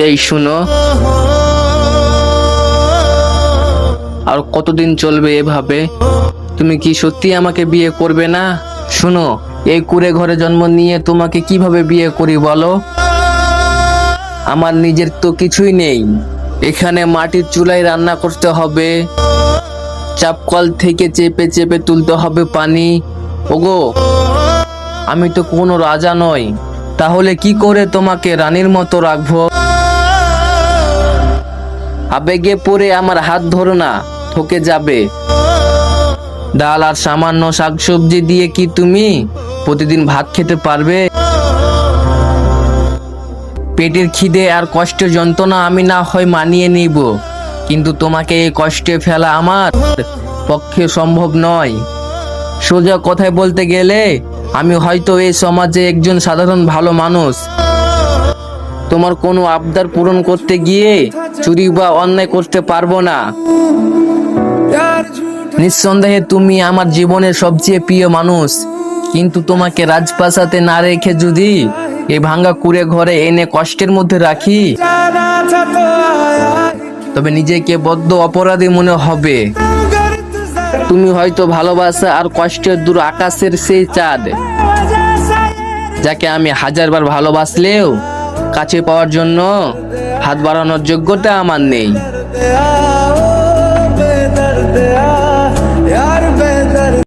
এই শুনো, আর কতদিন চলবে এভাবে? তুমি কি সত্যি আমাকে বিয়ে করবে না? শুনো, এই কুঁড়ে ঘরে জন্ম নিয়ে তোমাকে কিভাবে বিয়ে করি বলো? আমার নিজের তো কিছুই নেই। এখানে মাটির চুলায় রান্না করতে হবে, চাপকল থেকে চেপে চেপে তুলতে হবে পানি। ওগো, আমি তো কোনো রাজা নই, তাহলে কি করে তোমাকে রানীর মতো রাখবো? আবেগে পড়ে আমার হাত ধরো না, ঠকে যাবে। ডাল আর সামান্য শাকসবজি দিয়ে কি তুমি প্রতিদিন ভাত খেতে পারবে? পেটের খিদে আর কষ্টের যন্ত্রণা আমি না হয় মানিয়ে নিব, কিন্তু তোমাকে এই কষ্টে ফেলা আমার পক্ষে সম্ভব নয়। সোজা কথায় বলতে গেলে আমি হয়তো এই সমাজে একজন সাধারণ ভালো মানুষ। তোমার কোনো আবদার পূরণ করতে গিয়ে চুরি বা অন্যায় করতে পারবো না। নিঃসন্দেহে তুমি আমার জীবনের সবচেয়ে প্রিয় মানুষ, কিন্তু তোমাকে রাজপ্রাসাদে না রেখে যদি এই ভাঙা কুঁড়ে ঘরে এনে কষ্টের মধ্যে রাখি, তবে নিজেকে বড্ড অপরাধী মনে হবে। তুমি হয়তো ভালোবাসা আর কষ্টের দূর আকাশের সেই চাঁদ, যাকে আমি হাজারবার ভালোবাসলেও কাছে পাওয়ার জন্য হাত বাড়ানোর যোগ্যতা আমার নেই।